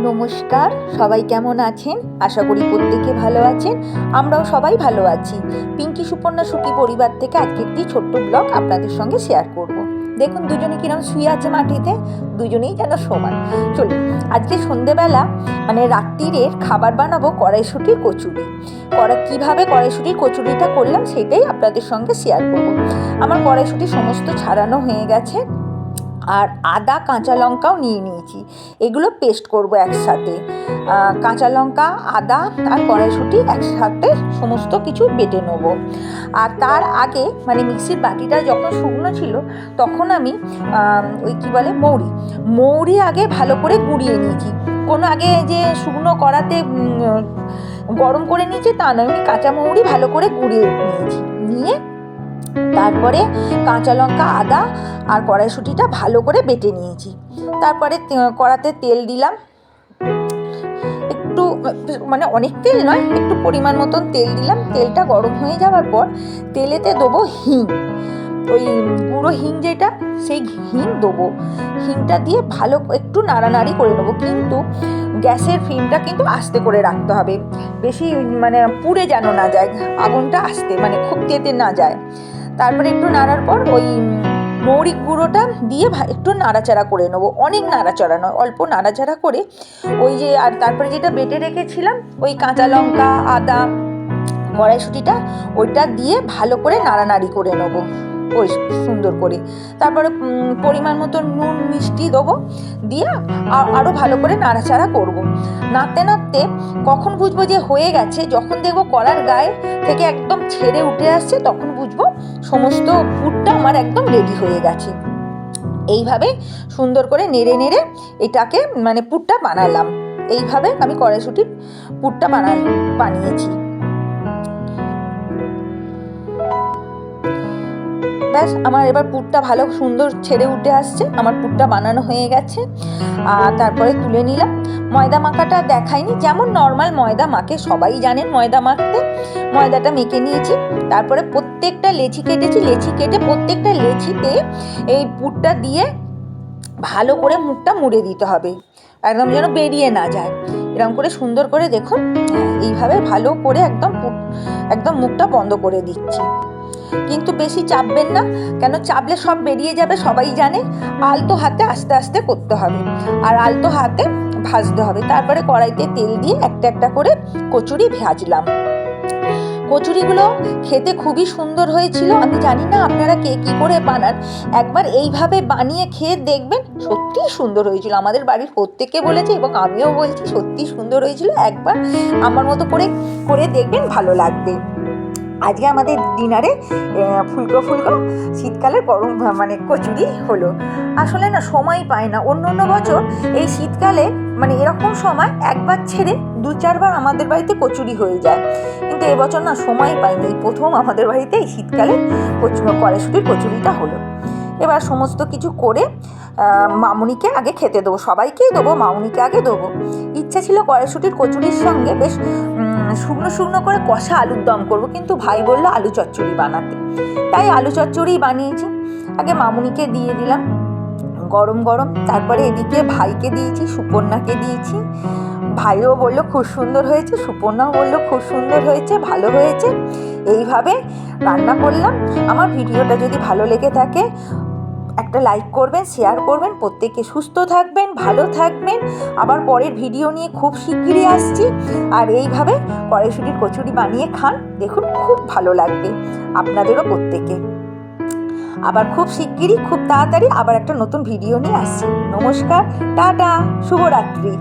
নমস্কার, সবাই কেমন আছেন? আশা করি প্রত্যেকে ভালো আছেন। আমরাও সবাই ভালো আছি। পিঙ্কি সুপর্ণা সুখী পরিবার থেকে আজকে একটি ছোট্ট ব্লগ আপনাদের সঙ্গে শেয়ার করব। দেখুন দুজনে কিরকম শুয়ে আছে মাটিতে, দুজনেই যেন সমান। চলুন, আজকে সন্ধেবেলা মানে রাত্রিরের খাবার বানাবো কড়াইশুঁটির কচুরি। কীভাবে কড়াইশুঁটির কচুরিটা করলাম সেটাই আপনাদের সঙ্গে শেয়ার করব। আমার কড়াইশুঁটি সমস্ত ছাড়ানো হয়ে গেছে, আর আদা কাঁচা লঙ্কাও নিয়ে নিয়েছি। এগুলো পেস্ট করব একসাথে। কাঁচা লঙ্কা, আদা আর কড়াইশুঁটি একসাথে সমস্ত কিছু বেটে নেব। আর তার আগে মানে মিক্সির বাটিটা যখন শুকনো ছিল তখন আমি মৌরি আগে ভালো করে গুঁড়িয়ে নিয়েছি। কোনো আগে যে শুকনো কড়াতে গরম করে নিয়েছি তা নয়, আমি কাঁচা মৌরি ভালো করে গুঁড়িয়ে নিয়ে তারপরে কাঁচা লঙ্কা, আদা আর কড়াইশুঁটিটা ভালো করে বেটে নিয়েছি। তারপরে কড়াতে তেল দিলাম, একটু মানে অনেক তেল নয়, একটু পরিমাণ মতন তেল দিলাম। তেলটা গরম হয়ে যাওয়ার পর তেলেতে দেবো হিং, ওই গুঁড়ো হিং যেটা, সেই হিং দেবো। হিংটা দিয়ে ভালো একটু নাড়ানাড়ি করে নেবো, কিন্তু গ্যাসের ফ্লেমটা কিন্তু আস্তে করে রাখতে হবে। বেশি মানে পুড়ে যেন না যায়, আগুনটা আস্তে মানে খুব তেতে না যায়। তারপরে একটু নাড়ার পর ওই মৌরি গুঁড়োটা দিয়ে একটু নাড়াচাড়া করে নেবো। অনেক নাড়াচাড়া নয়, অল্প নাড়াচাড়া করে ওই যে, আর তারপরে যেটা বেটে রেখেছিলাম ওই কাঁচা লঙ্কা, আদা, কড়াইশুঁটিটা, ওইটা দিয়ে ভালো করে নাড়ানাড়ি করে নেবো ওই সুন্দর করে। তারপরে পরিমাণ মতো নুন মিষ্টি দেবো, দিয়ে আরও ভালো করে নাড়াচাড়া করব। নাড়তে নাড়তে কখন বুঝবো যে হয়ে গেছে, যখন দেখবো কড়ার গায়ে থেকে একদম ছেড়ে উঠে আসছে, তখন বুঝবো সমস্ত পুরটা আমার একদম রেডি হয়ে গেছে। এইভাবে সুন্দর করে নেড়ে নেড়ে এটাকে মানে পুরটা বানালাম। এইভাবে আমি কড়াইশুঁটির পুরটা বানিয়েছি। ব্যাস, আমার এবার পুরটা ভালো সুন্দর ছেড়ে উঠে আসছে, আমার পুরটা বানানো হয়ে গেছে। আর তারপরে তুলে নিলাম। ময়দা মাখাটা দেখাইনি, যেমন নর্মাল ময়দা মাখে, সবাই জানেন ময়দা মাখতে। ময়দাটা মেখে নিয়েছি। তারপরে প্রত্যেকটা লেচি কেটেছি, লেচি কেটে প্রত্যেকটা লেচিতে এই পুরটা দিয়ে ভালো করে মুখটা মুড়ে দিতে হবে, একদম যেন বেরিয়ে না যায়। এরকম করে সুন্দর করে দেখুন, এইভাবে ভালো করে একদম মুখটা বন্ধ করে দিচ্ছি। কিন্তু বেশি চাপবেন না, কেন চাপলে সব বেরিয়ে যাবে, সবাই জানে। আলতো হাতে আস্তে আস্তে করতে হবে, আর আলতো হাতে ভাজতে হবে। তারপরে কড়াইতে তেল দিয়ে একটা একটা করে কচুরি ভাজলাম। কচুরিগুলো খেতে খুবই সুন্দর হয়েছিল। আমি জানি না আপনারা কে কী করে বানান, একবার এইভাবে বানিয়ে খেয়ে দেখবেন, সত্যিই সুন্দর হয়েছিল। আমাদের বাড়ির প্রত্যেকে বলেছে এবং আমিও বলছি সত্যিই সুন্দর হয়েছিল। একবার আমার মতো করে দেখবেন, ভালো লাগবে। আজকে আমাদের ডিনারে ফুলকো শীতকালের গরম মানে কচুরি হলো। আসলে না সময় পায় না, অন্য বছর এই শীতকালে মানে এরকম সময় একবার ছেড়ে 2-4বার আমাদের বাড়িতে কচুরি হয়ে যায়, কিন্তু এবছর না সময় পাইনি। এই প্রথম আমাদের বাড়িতে এই শীতকালে কড়াইশুঁটির কচুরিটা হলো। এবার সমস্ত কিছু করে মামুনিকে আগে খেতে দেবো, সবাইকেই দেবো, মামুনিকে আগে দেবো। ইচ্ছা ছিল কড়াইশুঁটির কচুরির সঙ্গে বেশ শুকনো করে কষা আলুর দম করবো, কিন্তু ভাই বললো আলু চচ্চড়ি বানাতে, তাই আলু চচ্চড়ি বানিয়েছি। আগে মামুনিকে দিয়ে দিলাম গরম গরম, তারপরে এদিকে ভাইকে দিয়েছি, সুপর্ণাকে দিয়েছি। ভাইও বললো খুব সুন্দর হয়েছে, সুপর্ণাও বললো খুব সুন্দর হয়েছে, ভালো হয়েছে। এইভাবে রান্না করলাম। আমার ভিডিওটা যদি ভালো লেগে থাকে একটা লাইক করবেন, শেয়ার করবেন। প্রত্যেকে সুস্থ থাকবেন, ভালো থাকবেন। আবার পরের ভিডিও নিয়ে খুব শিগগিরই আসছি। আর এইভাবে কড়াইশুঁটির কচুরি বানিয়ে খান, দেখুন খুব ভালো লাগবে আপনাদেরও প্রত্যেকে। আবার খুব শিগগিরই, খুব তাড়াতাড়ি আবার একটা নতুন ভিডিও নিয়ে আসছি। নমস্কার, টাটা, শুভরাত্রি।